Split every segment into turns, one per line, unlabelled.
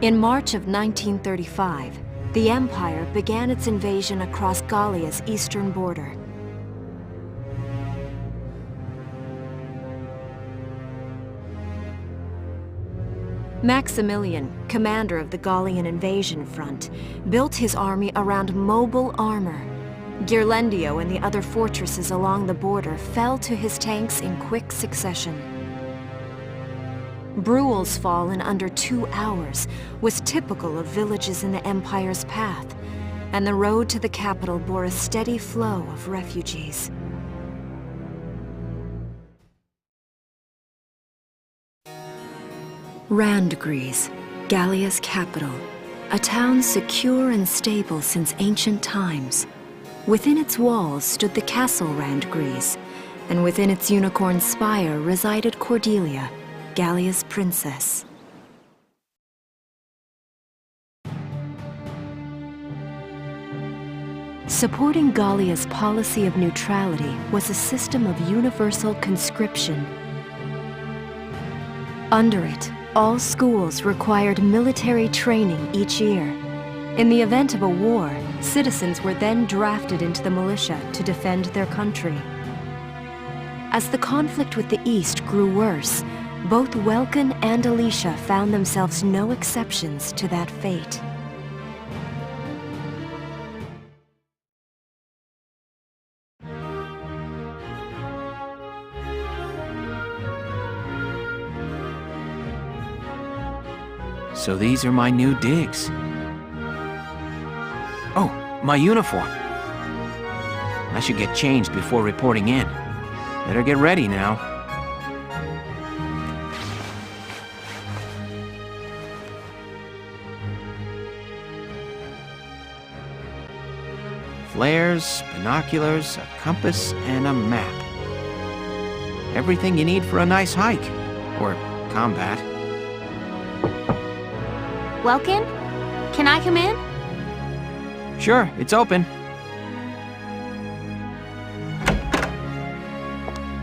In March of 1935, the Empire began its invasion across Gallia's eastern border. Maximilian, commander of the Gallian invasion front, built his army around mobile armor. Ghirlandaio and the other fortresses along the border fell to his tanks in quick succession. Bruhl's fall in under 2 hours was typical of villages in the Empire's path, and the road to the capital bore a steady flow of refugees. Randgries, Gallia's capital, a town secure and stable since ancient times. Within its walls stood the castle Randgries, and within its unicorn spire resided Cordelia, Gallia's princess. Supporting Gallia's policy of neutrality was a system of universal conscription. Under it, all schools required military training each year. In the event of a war, citizens were then drafted into the militia to defend their country. As the conflict with the East grew worse, both Welkin and Alicia found themselves no exceptions to that fate.
So these are my new digs. Oh, my uniform. I should get changed before reporting in. Better get ready now. Flares, binoculars, a compass, and a map. Everything you need for a nice hike. Or combat.
Welkin? Can I come in?
Sure, it's open.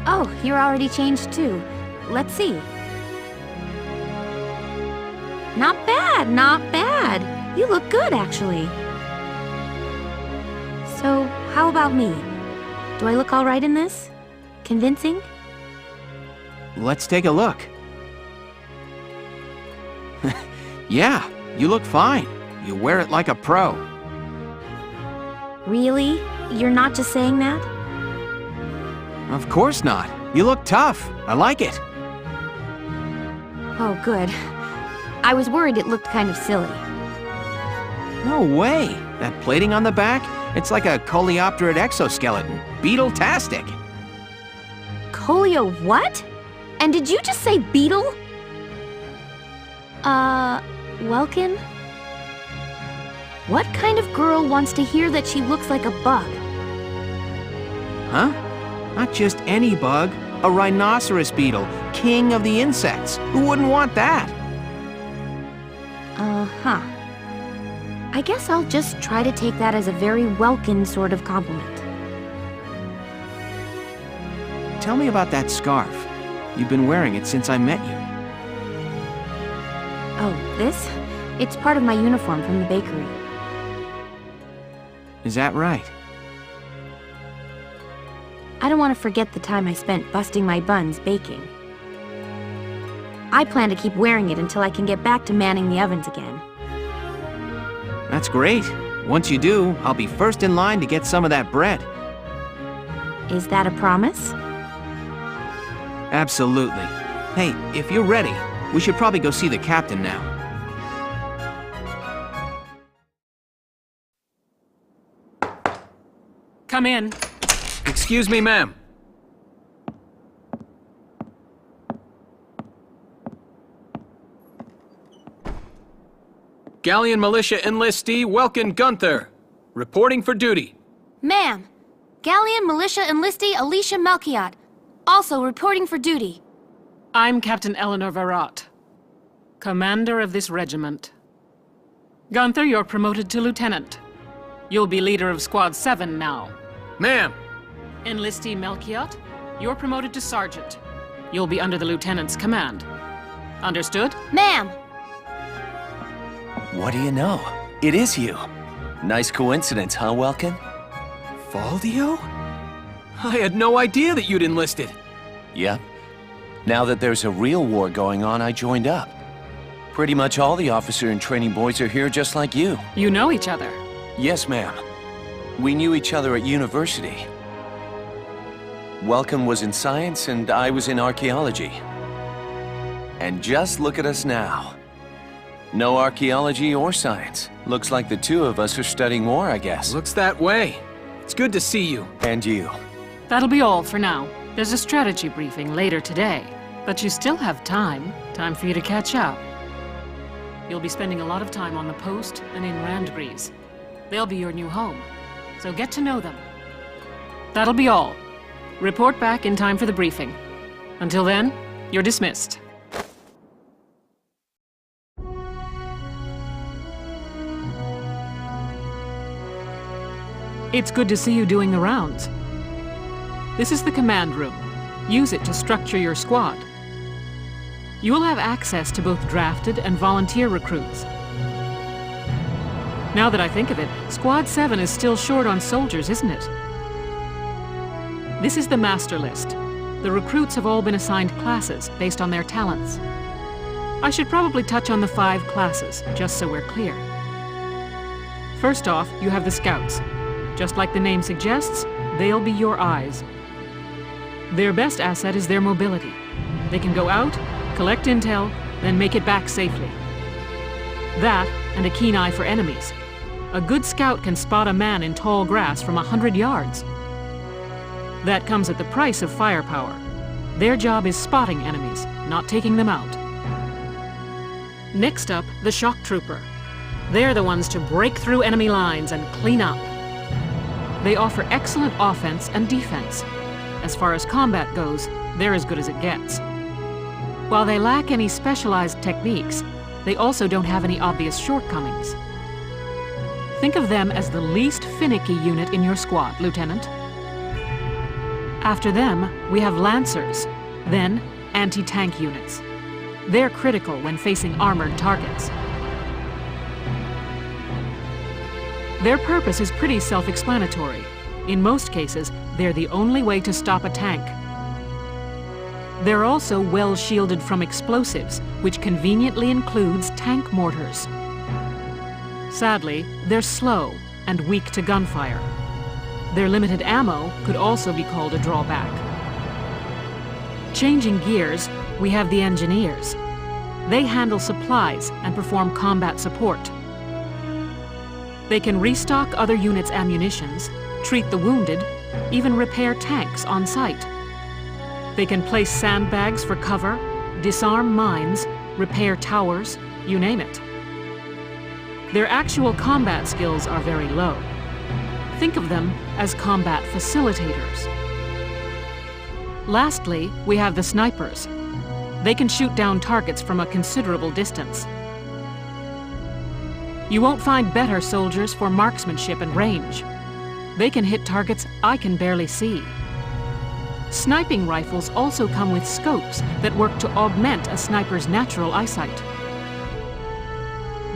Oh, you're already changed too. Let's see. Not bad, not bad. You look good, actually. So, how about me? Do I look all right in this? Convincing?
Let's take a look. Yeah, you look fine. You wear it like a pro.
Really? You're not just saying that?
Of course not. You look tough. I like it.
Oh, good. I was worried it looked kind of silly.
No way. That plating on the back? It's like a coleopterate exoskeleton. Beetle-tastic.
Coleo what? And did you just say beetle? Welkin? What kind of girl wants to hear that she looks like a bug?
Huh? Not just any bug. A rhinoceros beetle, king of the insects. Who wouldn't want that?
Uh-huh. I guess I'll just try to take that as a very Welkin sort of compliment.
Tell me about that scarf. You've been wearing it since I met you.
Oh, this? It's part of my uniform from the bakery.
Is that right?
I don't want to forget the time I spent busting my buns baking. I plan to keep wearing it until I can get back to manning the ovens again.
That's great. Once you do, I'll be first in line to get some of that bread.
Is that a promise?
Absolutely. Hey, if you're ready, we should probably go see the captain now.
Come in.
Excuse me, ma'am.
Gallian Militia enlistee Welkin Gunther, reporting for duty.
Ma'am, Gallian Militia enlistee Alicia Melchiot, also reporting for duty.
I'm Captain Eleanor Varrot, commander of this regiment. Gunther, you're promoted to lieutenant. You'll be leader of Squad 7 now.
Ma'am!
Enlistee Melchiot, you're promoted to sergeant. You'll be under the lieutenant's command. Understood?
Ma'am!
What do you know? It is you. Nice coincidence, huh, Welkin?
Valdio? I had no idea that you'd enlisted.
Yep. Now that there's a real war going on, I joined up. Pretty much all the officer and training boys are here just like you.
You know each other.
Yes, ma'am. We knew each other at university. Welcome was in science and I was in archaeology. And just look at us now. No archaeology or science. Looks like the two of us are studying war, I guess.
Looks that way. It's good to see you.
And you.
That'll be all for now. There's a strategy briefing later today, but you still have time for you to catch up. You'll be spending a lot of time on the post and in Randgreaves. They'll be your new home, so get to know them. That'll be all. Report back in time for the briefing. Until then, you're dismissed. It's good to see you doing the rounds. This is the command room. Use it to structure your squad. You will have access to both drafted and volunteer recruits. Now that I think of it, Squad 7 is still short on soldiers, isn't it? This is the master list. The recruits have all been assigned classes based on their talents. I should probably touch on the 5 classes, just so we're clear. First off, you have the scouts. Just like the name suggests, they'll be your eyes. Their best asset is their mobility. They can go out, collect intel, then make it back safely. That, and a keen eye for enemies. A good scout can spot a man in tall grass from 100 yards. That comes at the price of firepower. Their job is spotting enemies, not taking them out. Next up, the shock trooper. They're the ones to break through enemy lines and clean up. They offer excellent offense and defense. As far as combat goes, they're as good as it gets. While they lack any specialized techniques, they also don't have any obvious shortcomings. Think of them as the least finicky unit in your squad, Lieutenant. After them, we have Lancers, then anti-tank units. They're critical when facing armored targets. Their purpose is pretty self-explanatory. In most cases, they're the only way to stop a tank. They're also well shielded from explosives, which conveniently includes tank mortars. Sadly, they're slow and weak to gunfire. Their limited ammo could also be called a drawback. Changing gears, we have the engineers. They handle supplies and perform combat support. They can restock other units' ammunitions, treat the wounded, even repair tanks on site. They can place sandbags for cover, disarm mines, repair towers, you name it. Their actual combat skills are very low. Think of them as combat facilitators. Lastly, we have the snipers. They can shoot down targets from a considerable distance. You won't find better soldiers for marksmanship and range. They can hit targets I can barely see. Sniping rifles also come with scopes that work to augment a sniper's natural eyesight.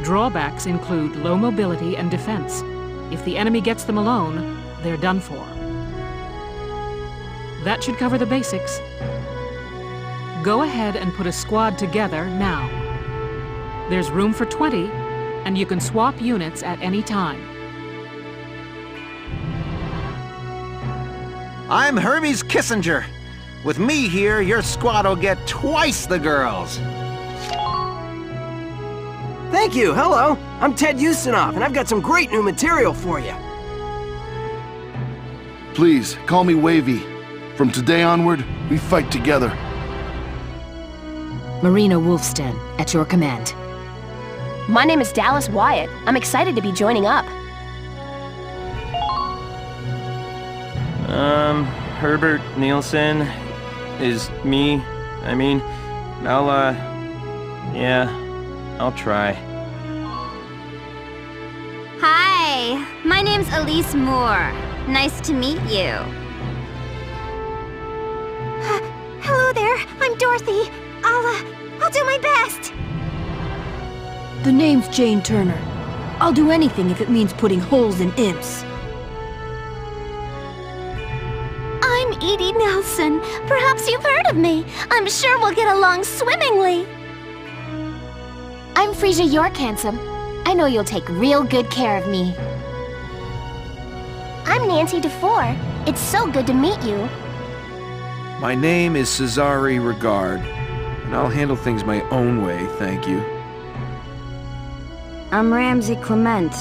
Drawbacks include low mobility and defense. If the enemy gets them alone, they're done for. That should cover the basics. Go ahead and put a squad together now. There's room for 20, and you can swap units at any time.
I'm Hermes Kissinger. With me here, your squad will get twice the girls.
Thank you, hello. I'm Ted Ustinov, and I've got some great new material for you.
Please, call me Wavy. From today onward, we fight together.
Marina Wolfsten, at your command.
My name is Dallas Wyatt. I'm excited to be joining up.
Herbert Nielsen is me. I'll try.
Hi, my name's Elise Moore. Nice to meet you.
Hello there, I'm Dorothy. I'll do my best.
The name's Jane Turner. I'll do anything if it means putting holes in imps.
I'm Edie Nelson. Perhaps you've heard of me. I'm sure we'll get along swimmingly.
I'm Frisia York Handsome. I know you'll take real good care of me.
I'm Nancy DeFore. It's so good to meet you.
My name is Cesare Regard, and I'll handle things my own way, thank you.
I'm Ramsey Clement.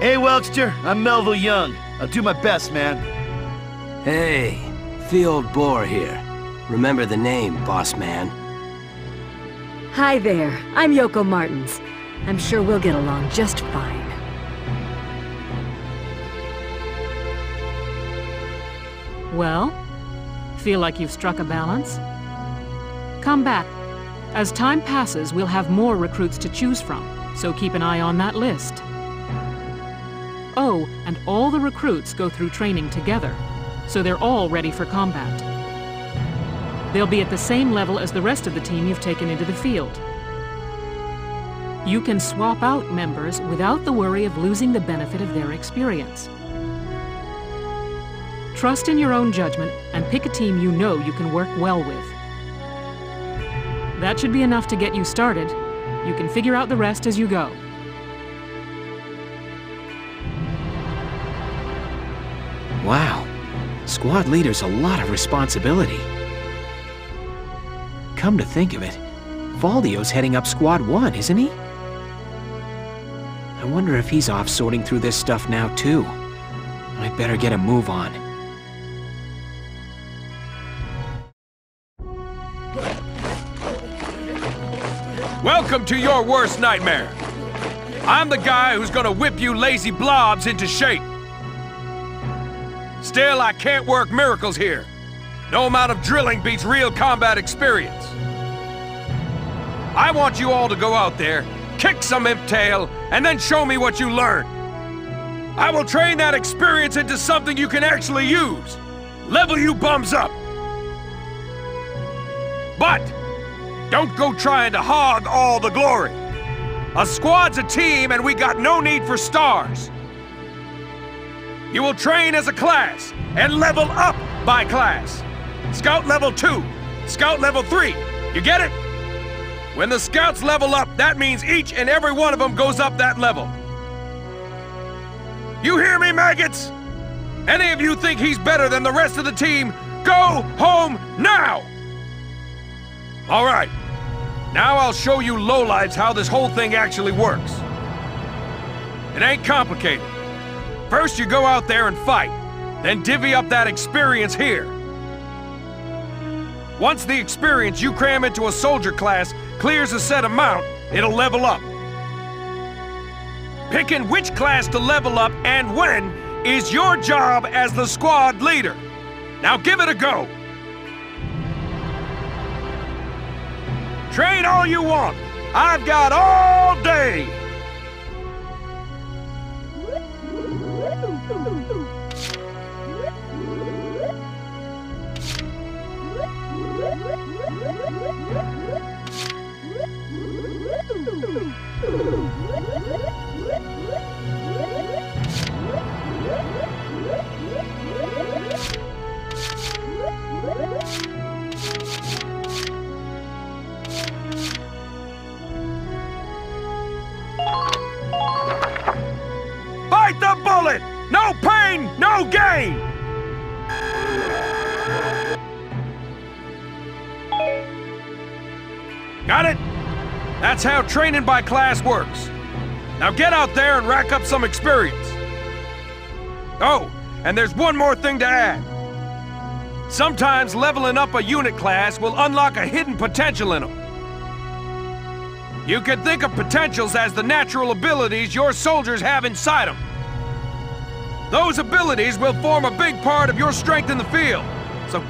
Hey, Welkster, I'm Melville Young. I'll do my best, man.
Hey, Field Boar here. Remember the name, boss man.
Hi there, I'm Yoko Martins. I'm sure we'll get along just fine.
Well, feel like you've struck a balance? Come back. As time passes, we'll have more recruits to choose from, so keep an eye on that list. Oh, and all the recruits go through training together, so they're all ready for combat. They'll be at the same level as the rest of the team you've taken into the field. You can swap out members without the worry of losing the benefit of their experience. Trust in your own judgment and pick a team you know you can work well with. That should be enough to get you started. You can figure out the rest as you go.
Wow. Squad leader's a lot of responsibility. Come to think of it, Valdio's heading up Squad 1, isn't he? I wonder if he's off sorting through this stuff now, too. I'd better get a move on.
Welcome to your worst nightmare. I'm the guy who's gonna whip you lazy blobs into shape. Still, I can't work miracles here. No amount of drilling beats real combat experience. I want you all to go out there, kick some imp tail, and then show me what you learned. I will train that experience into something you can actually use. Level you bums up. But don't go trying to hog all the glory. A squad's a team, and we got no need for stars. You will train as a class, and level up by class. Scout level 2, Scout level 3. You get it? When the Scouts level up, that means each and every one of them goes up that level. You hear me, maggots? Any of you think he's better than the rest of the team, go home now! All right. Now I'll show you lowlights how this whole thing actually works. It ain't complicated. First you go out there and fight, then divvy up that experience here. Once the experience you cram into a soldier class clears a set amount, it'll level up. Picking which class to level up and when is your job as the squad leader. Now give it a go. Train all you want. I've got all day. Bite the bullet! No pain, no gain! Got it? That's how training by class works. Now get out there and rack up some experience. Oh, and there's one more thing to add. Sometimes leveling up a unit class will unlock a hidden potential in them. You can think of potentials as the natural abilities your soldiers have inside them. Those abilities will form a big part of your strength in the field. So,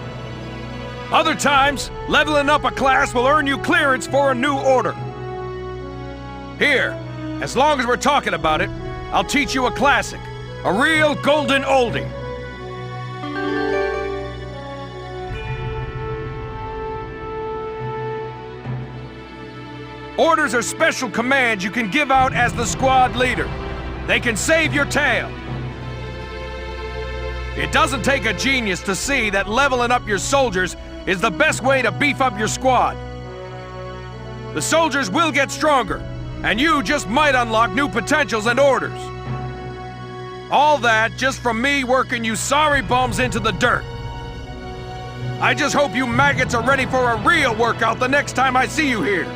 other times, leveling up a class will earn you clearance for a new order. Here, as long as we're talking about it, I'll teach you a classic, a real golden oldie. Orders are special commands you can give out as the squad leader. They can save your tail. It doesn't take a genius to see that leveling up your soldiers is the best way to beef up your squad. The soldiers will get stronger, and you just might unlock new potentials and orders. All that just from me working you sorry bums into the dirt. I just hope you maggots are ready for a real workout the next time I see you here.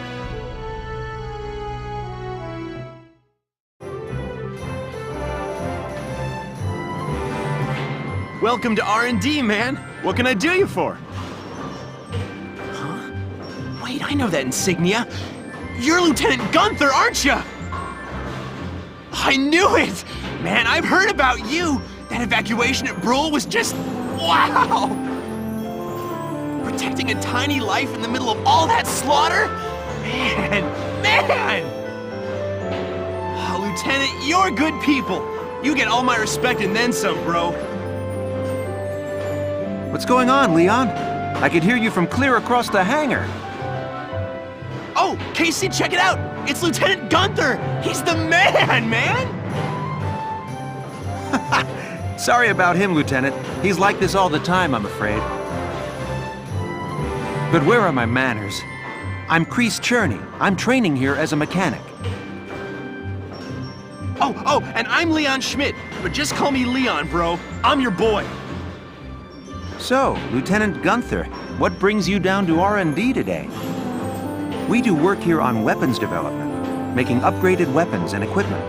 Welcome to R&D, man. What can I do you for? Huh? Wait, I know that insignia. You're Lieutenant Gunther, aren't you? I knew it! Man, I've heard about you. That evacuation at Brule was just... wow! Protecting a tiny life in the middle of all that slaughter? Man! Oh, Lieutenant, you're good people. You get all my respect and then some, bro.
What's going on, Leon? I could hear you from clear across the hangar.
Oh, Casey, check it out! It's Lieutenant Gunther! He's the man!
Sorry about him, Lieutenant. He's like this all the time, I'm afraid. But where are my manners? I'm Kreese Cherney. I'm training here as a mechanic.
Oh, and I'm Leon Schmidt, but just call me Leon, bro. I'm your boy.
So, Lieutenant Gunther, what brings you down to R&D today? We do work here on weapons development, making upgraded weapons and equipment.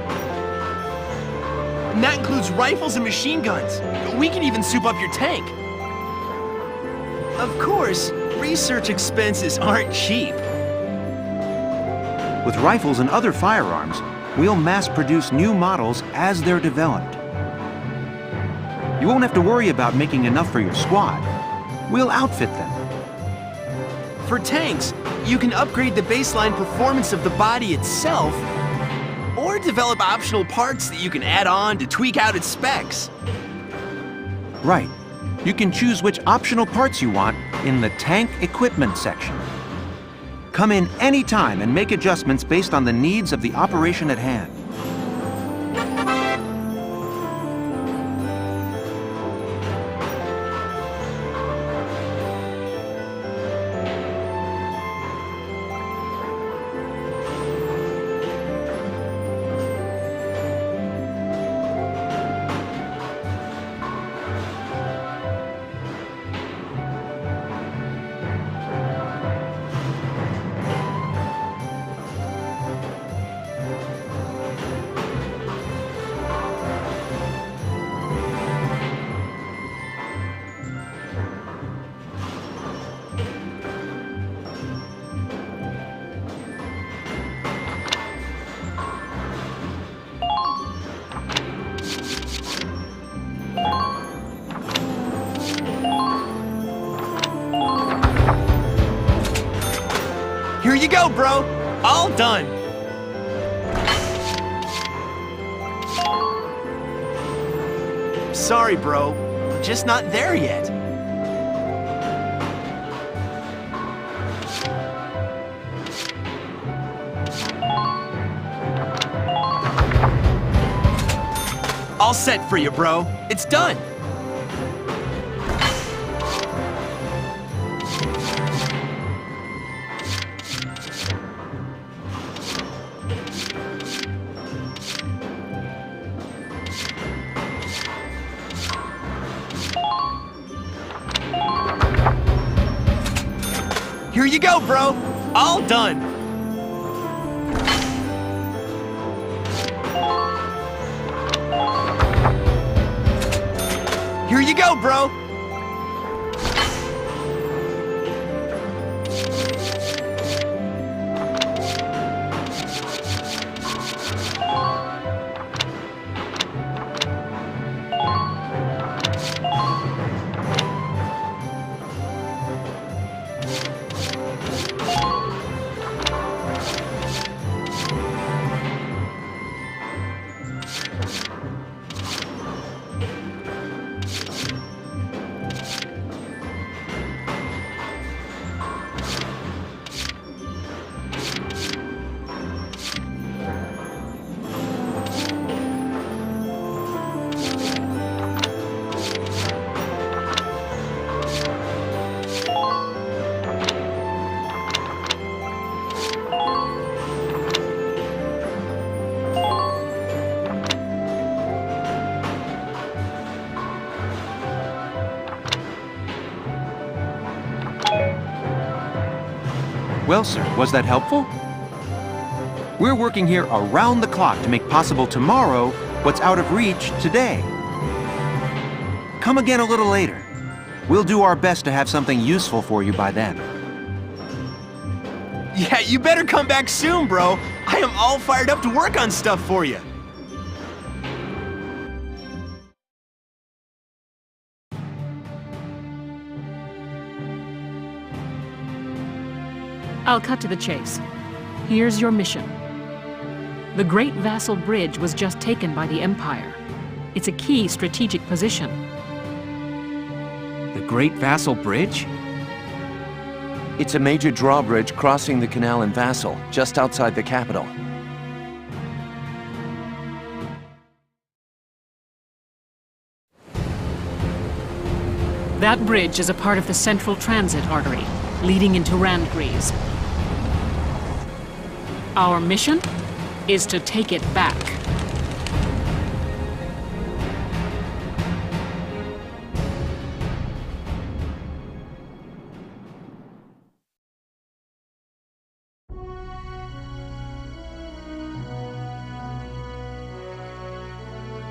And that includes rifles and machine guns. We can even soup up your tank. Of course, research expenses aren't cheap.
With rifles and other firearms, we'll mass-produce new models as they're developed. You won't have to worry about making enough for your squad. We'll outfit them.
For tanks, you can upgrade the baseline performance of the body itself, or develop optional parts that you can add on to tweak out its specs.
Right. You can choose which optional parts you want in the tank equipment section. Come in any time and make adjustments based on the needs of the operation at hand.
Here you go, bro. All done. Sorry, bro. We're just not there yet. All set for you, bro. It's done. Here you go, bro. All done. Here you go, bro.
Well, sir, was that helpful? We're working here around the clock to make possible tomorrow what's out of reach today. Come again a little later. We'll do our best to have something useful for you by then.
Yeah, you better come back soon, bro. I am all fired up to work on stuff for you.
I'll cut to the chase. Here's your mission. The Great Vasel Bridge was just taken by the Empire. It's a key strategic position.
The Great Vasel Bridge?
It's a major drawbridge crossing the canal in Vasel, just outside the capital.
That bridge is a part of the Central Transit Artery, leading into Randgries. Our mission is to take it back.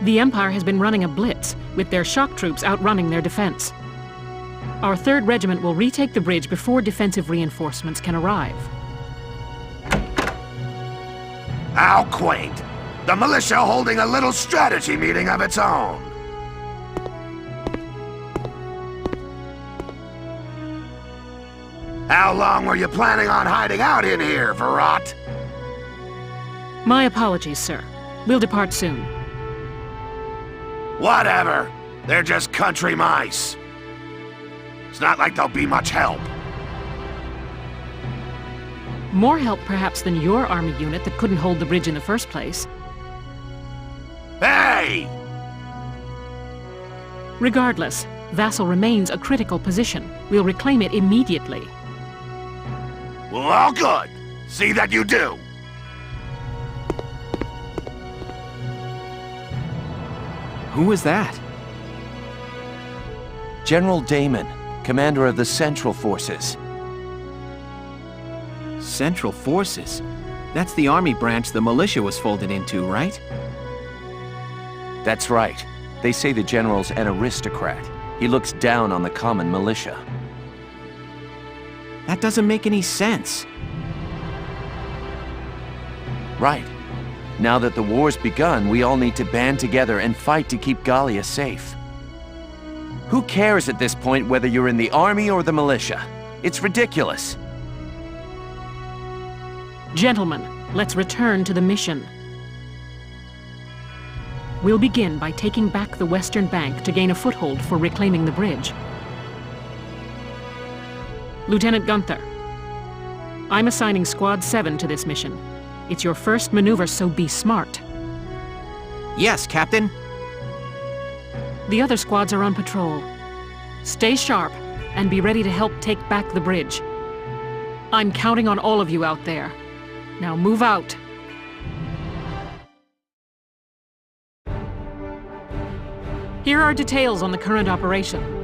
The Empire has been running a blitz, with their shock troops outrunning their defense. Our 3rd Regiment will retake the bridge before defensive reinforcements can arrive.
How quaint! The militia holding a little strategy meeting of its own. How long were you planning on hiding out in here, Verrot?
My apologies, sir. We'll depart soon.
Whatever. They're just country mice. It's not like they'll be much help.
More help, perhaps, than your army unit that couldn't hold the bridge in the first place.
Hey!
Regardless, Vasel remains a critical position. We'll reclaim it immediately.
Well, all good. See that you do.
Who was that?
General Damon, commander of the Central Forces.
Central Forces? That's the army branch the militia was folded into, right?
That's right. They say the general's an aristocrat. He looks down on the common militia.
That doesn't make any sense.
Right. Now that the war's begun, we all need to band together and fight to keep Gallia safe. Who cares at this point whether you're in the army or the militia? It's ridiculous.
Gentlemen, let's return to the mission. We'll begin by taking back the western bank to gain a foothold for reclaiming the bridge. Lieutenant Gunther, I'm assigning Squad 7 to this mission. It's your first maneuver, so be smart.
Yes, Captain.
The other squads are on patrol. Stay sharp and be ready to help take back the bridge. I'm counting on all of you out there. Now move out. Here are details on the current operation.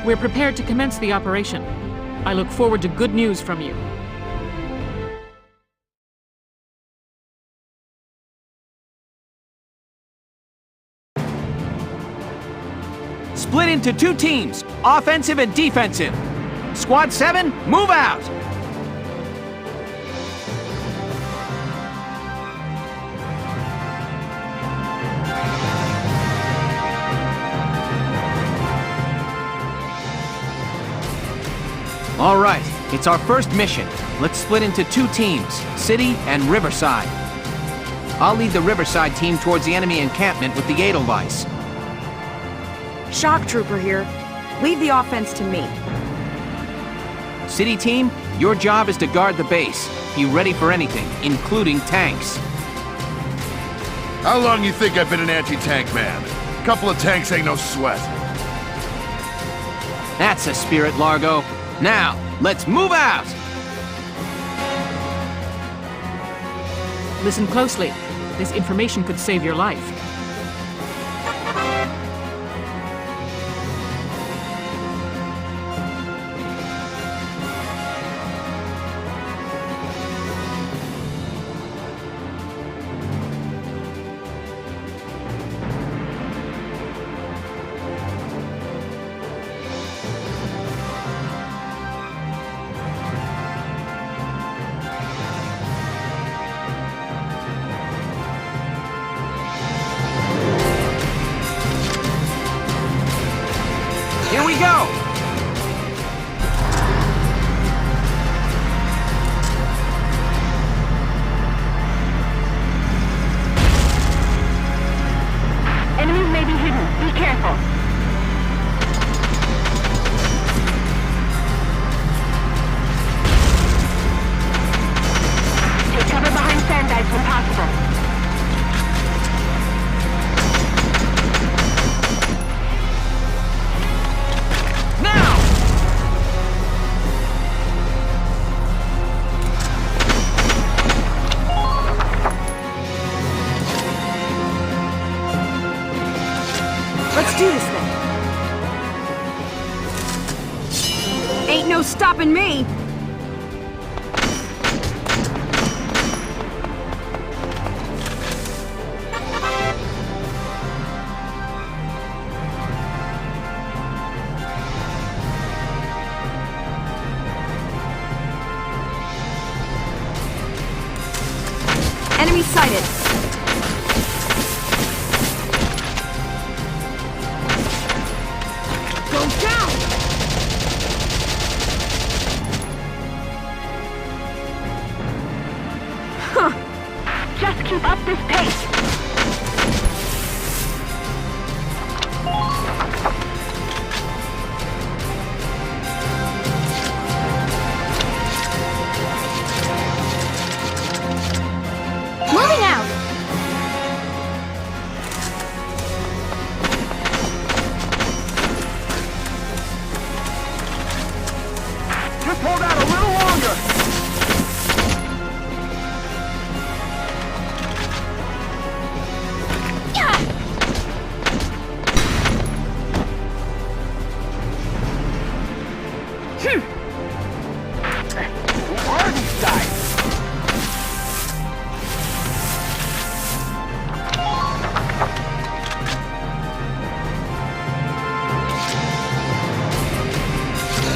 We're prepared to commence the operation. I look forward to good news from you.
Split into 2 teams, offensive and defensive. Squad 7, move out! All right, it's our first mission. Let's split into 2 teams, City and Riverside. I'll lead the Riverside team towards the enemy encampment with the Edelweiss.
Shock Trooper here. Leave the offense to me.
City team, your job is to guard the base. Be ready for anything, including tanks.
How long you think I've been an anti-tank man? A couple of tanks ain't no sweat.
That's a spirit, Largo. Now, let's move out!
Listen closely. This information could save your life.
Here we go!
Enemies may be hidden. Be careful. Take cover behind sand dikes when possible.
Let's do this then. Ain't no stopping me! Enemy sighted!
Just keep up this pace. Moving out.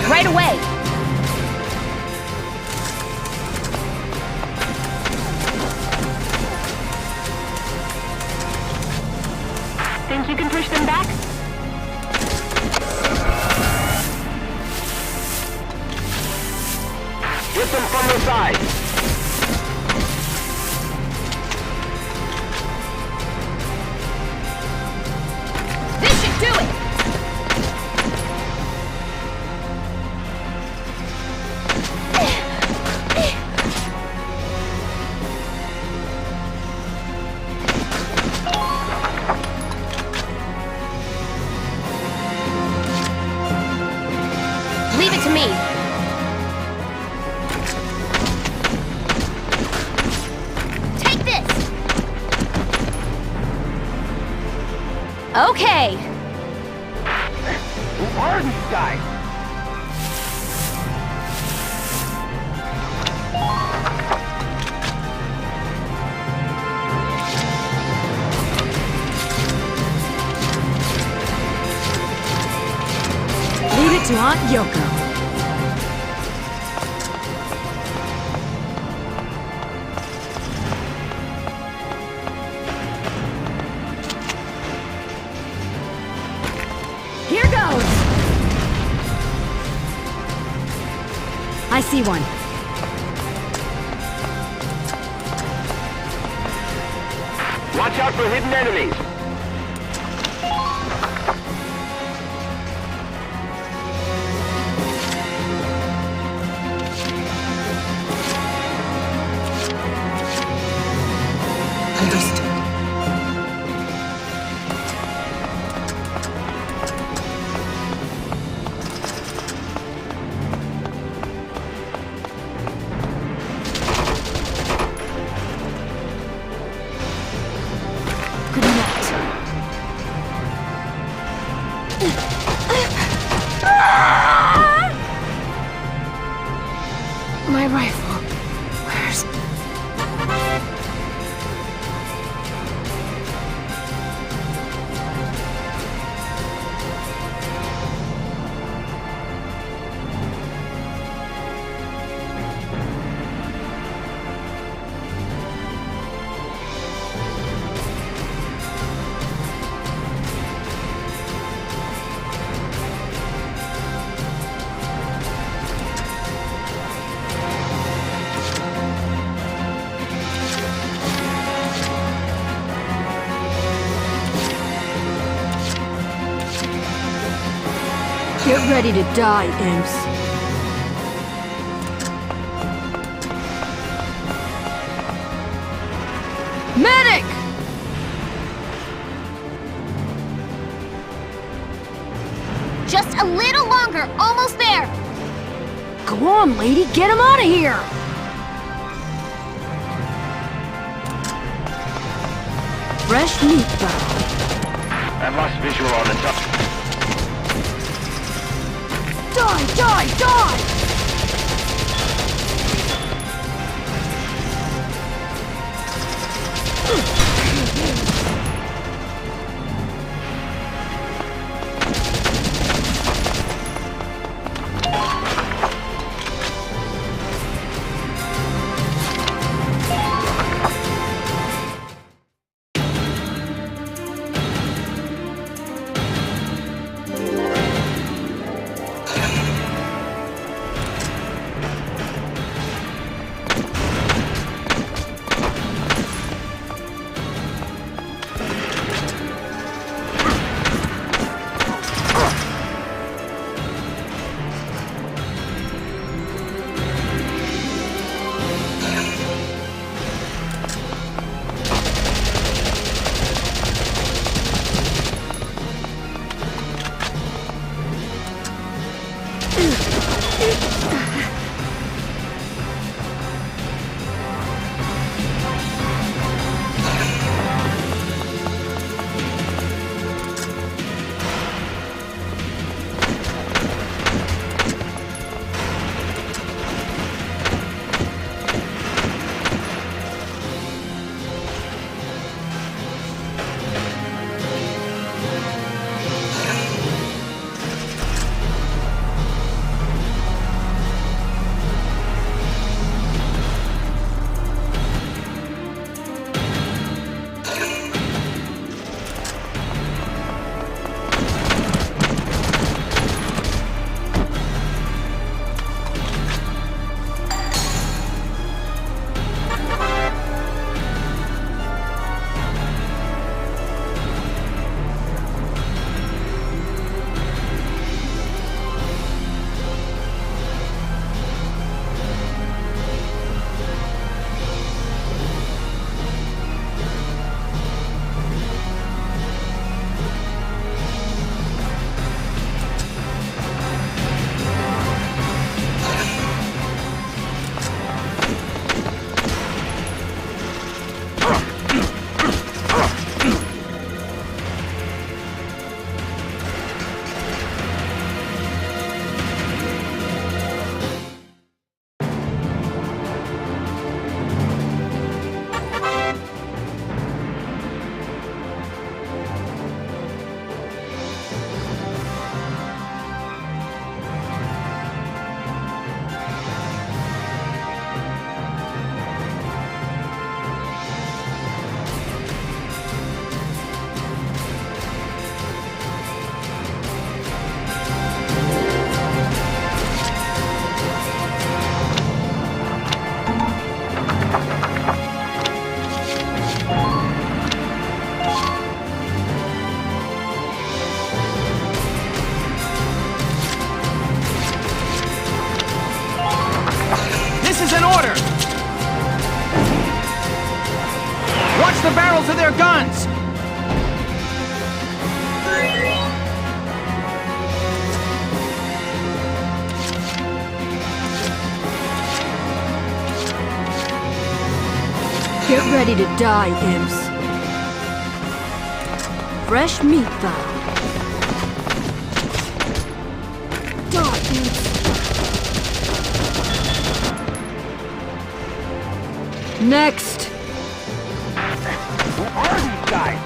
Right away! Think you can push them back?
Hit them from the side.
This should do it! Leave it to me. Take this. Okay.
Who are these guys?
Leave it to Aunt Yoko. Here goes! I see one.
Watch out for hidden enemies.
Understood.
Good night. My rifle. Where's... Get ready to die, imps. Medic!
Just a little longer, almost there.
Go on, lady, get him out of here! Fresh meat bow.
I've lost visual on the top.
Die, die, die!
barrels of their guns!
Get ready to die, imps. Fresh meat found. Die, imps. Next.
Who are these guys?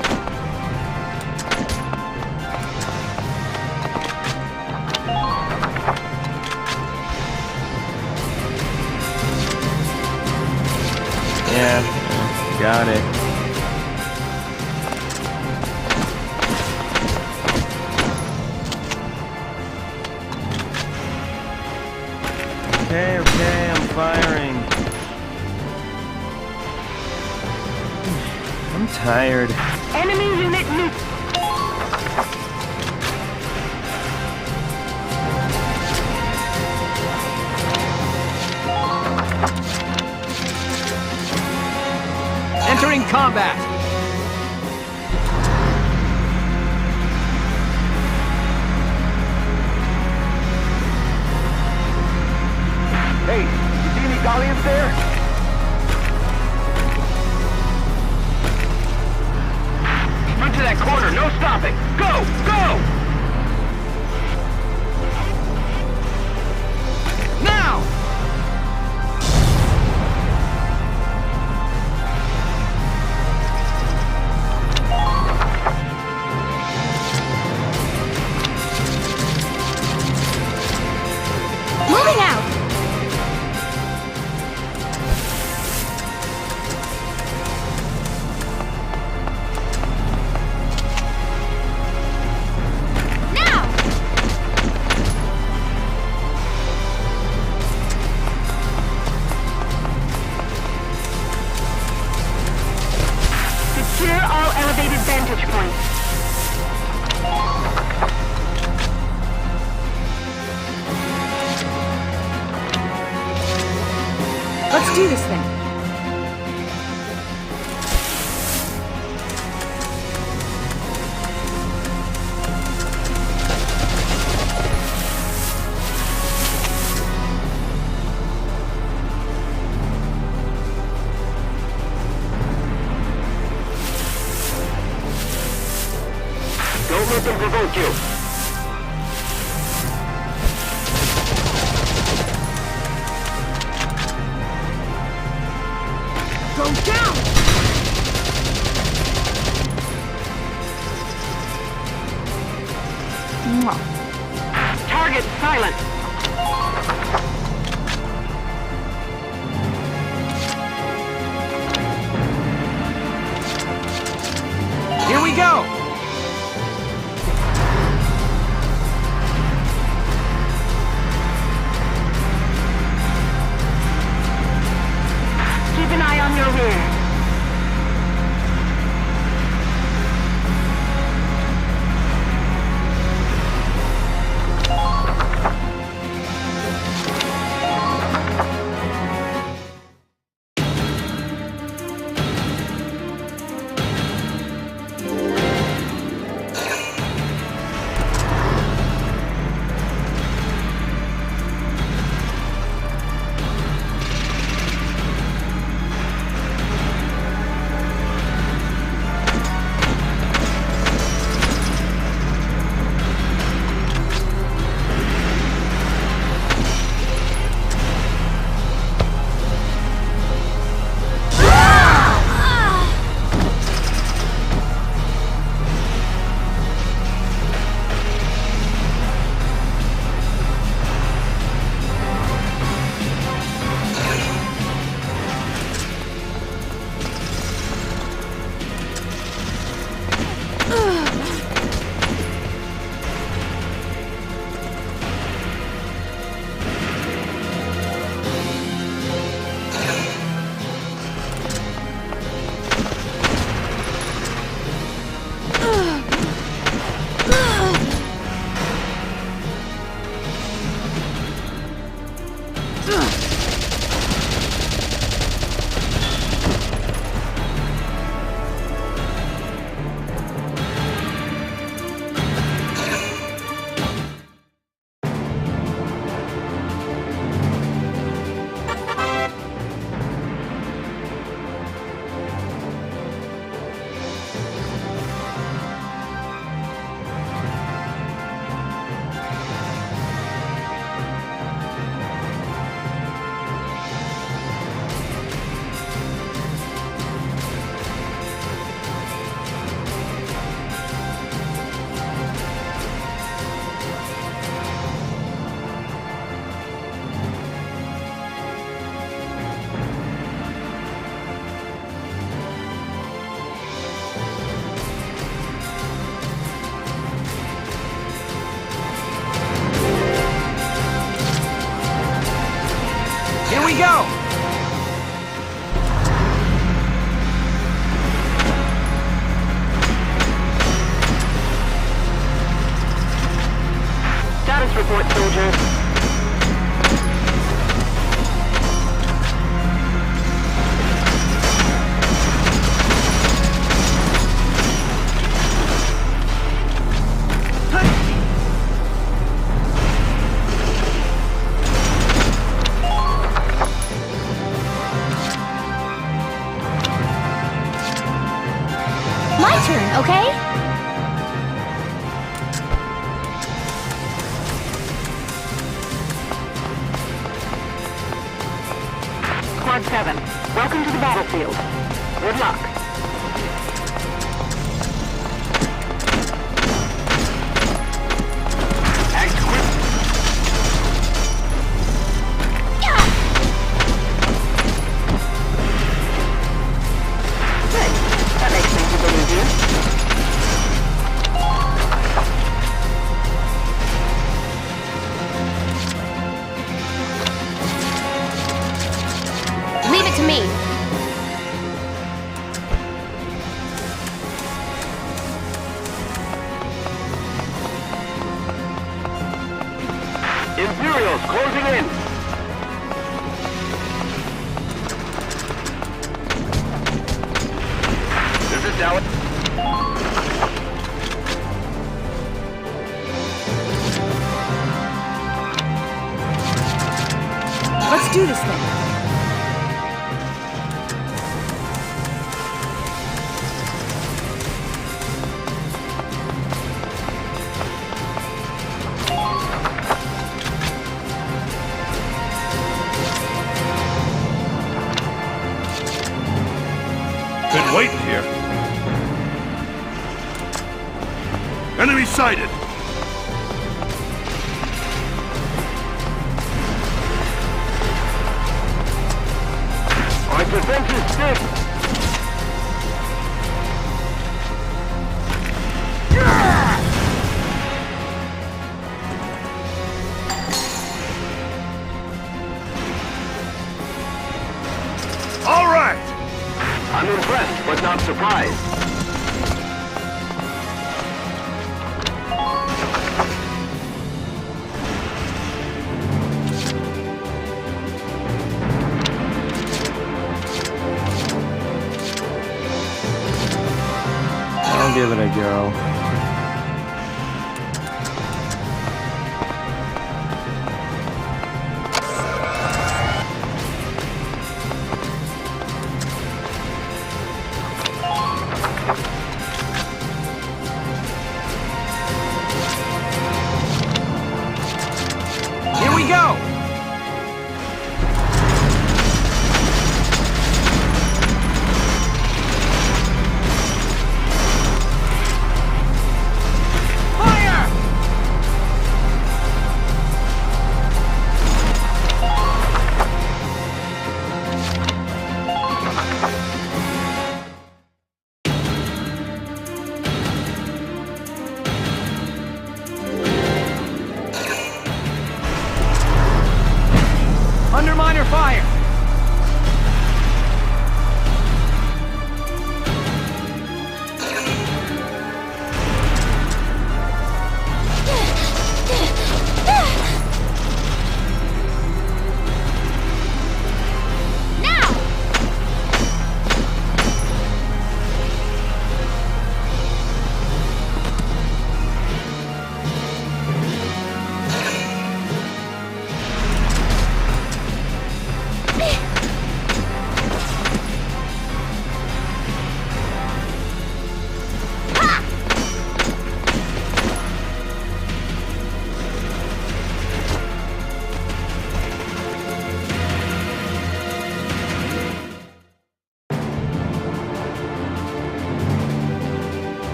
Yeah, got it. Okay, I'm firing. I'm tired.
Enemy unit loot.
Entering combat!
Hey, you see any Gallians there? Sprint to that corner, no stopping! Go! Go!
Now!
Moving out!
Secure all elevated vantage points.
Let's do this thing.
Don't let them provoke you!
Go down! Target silent.
Here we go!
Keep an eye on your rear.
we go!
Status report, soldier.
My turn, okay?
Squad 7, welcome to the battlefield. Good luck. That makes things a bit easier.
Leave it to me.
Imperials closing in. This is Dallas.
Let's do this thing.
Been waiting here. Enemy sighted.
Our defenses stick.
All right.
I'm impressed, but not surprised.
I'll give it a go.
Here we go! Fire! Underminer fire!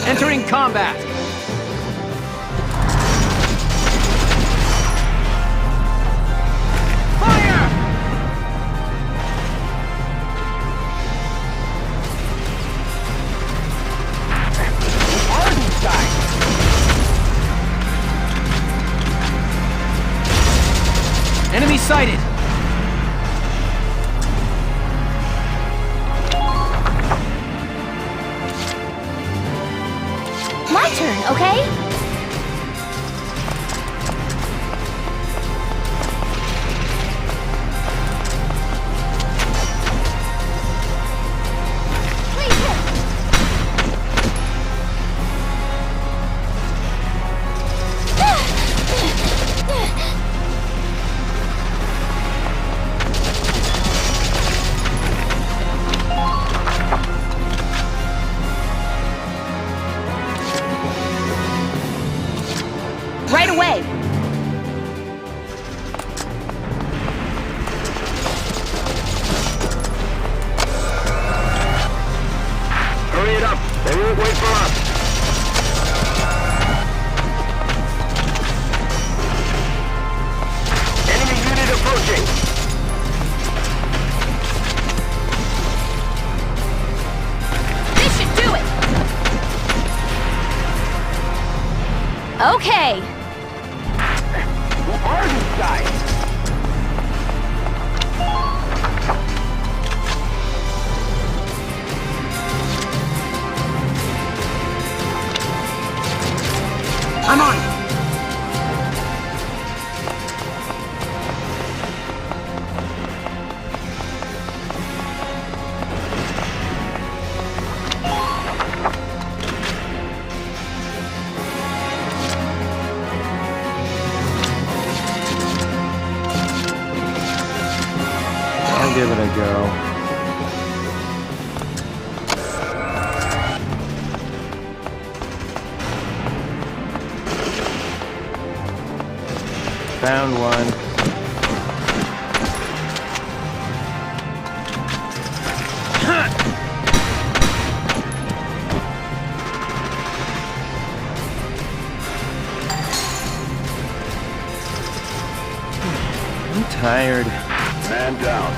Entering combat! Fire! Ardenstein! Enemy sighted!
My turn, okay? Right away!
Hurry it up. They won't wait for us. Enemy unit approaching.
This should do it! Okay!
Who are these guys?
I'm on!
I'll give it a go. Found one. I'm tired.
Man down.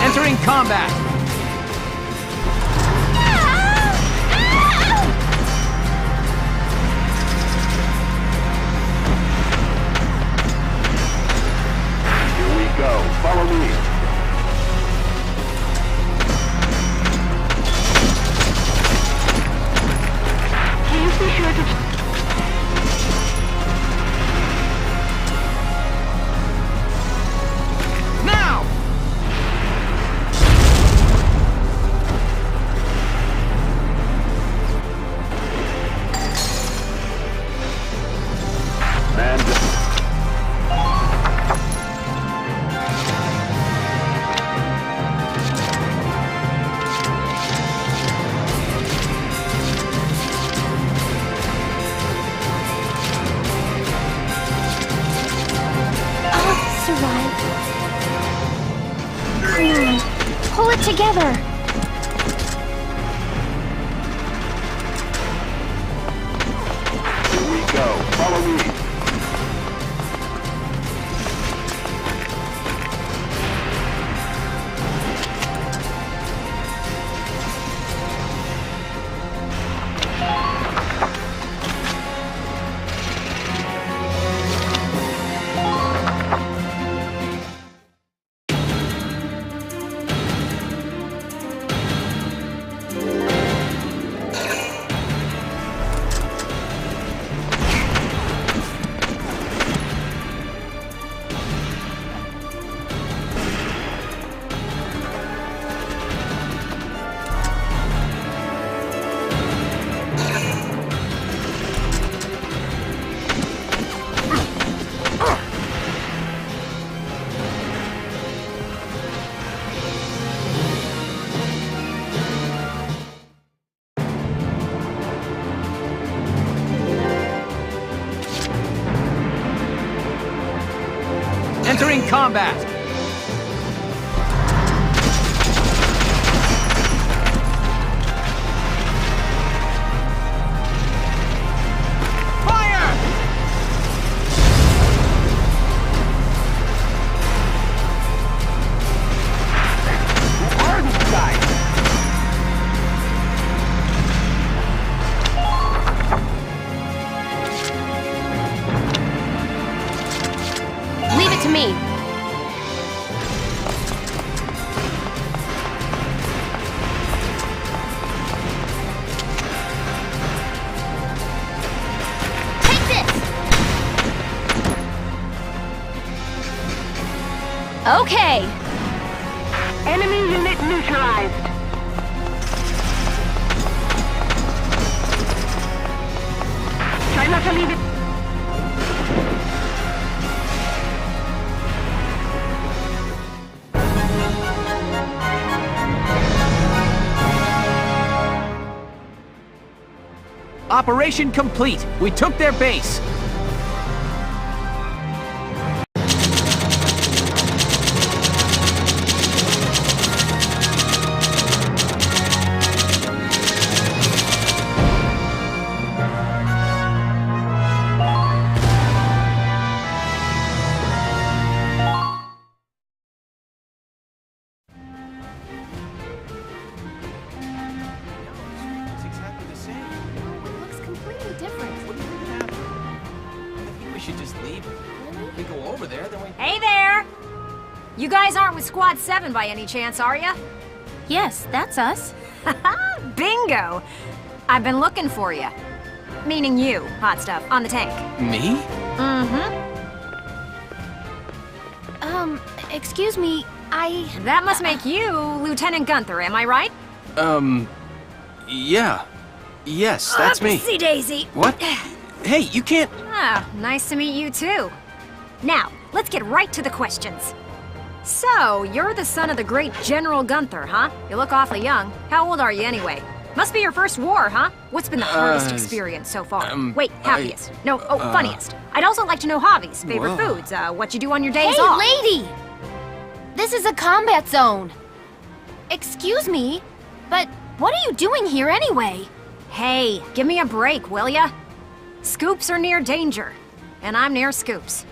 Entering combat!
Here we go. Follow me.
Please be sure to...
Now!
Man down.
I'll survive. Come on, pull it together.
Here we go. Follow me.
Entering combat! Fire!
me.
Take this!
Okay.
Enemy unit neutralized. Try not to leave it.
Operation complete. We took their base.
Hey there! You guys aren't with Squad 7 by any chance, are ya?
Yes, that's us.
Bingo! I've been looking for you. Meaning you, hot stuff, on the tank.
Me?
Mm-hmm.
Excuse me,
That must make you Lieutenant Gunther, am I right?
Yeah. Yes, that's me.
Oopsie daisy.
What? Hey, you can't...
Ah, nice to meet you too. Now, let's get right to the questions. So, you're the son of the great General Gunther, huh? You look awfully young. How old are you anyway? Must be your first war, huh? What's been the hardest experience so far? Wait, happiest. Funniest. I'd also like to know hobbies, favorite foods, what you do on your days off.
Hey, lady! This is a combat zone. Excuse me, but what are you doing here anyway?
Hey, give me a break, will ya? Scoops are near danger, and I'm near scoops.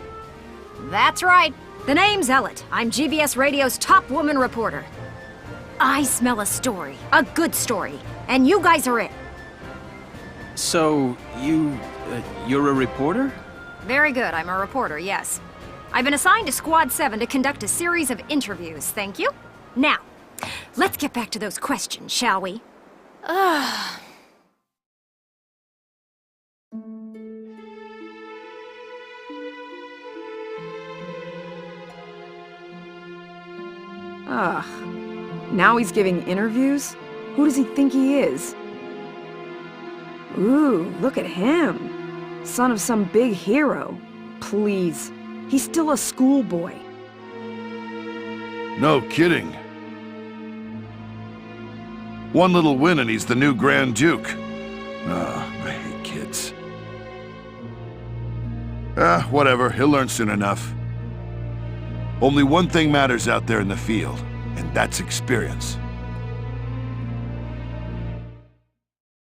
That's right. The name's Ellet. I'm GBS Radio's top woman reporter. I smell a story, a good story, and you guys are it.
So, you're a reporter?
Very good, I'm a reporter, yes. I've been assigned to Squad 7 to conduct a series of interviews, thank you. Now, let's get back to those questions, shall we?
Now he's giving interviews? Who does he think he is? Ooh, look at him. Son of some big hero. Please. He's still a schoolboy.
No kidding. One little win and he's the new Grand Duke. I hate kids. Whatever. He'll learn soon enough. Only one thing matters out there in the field, and that's experience.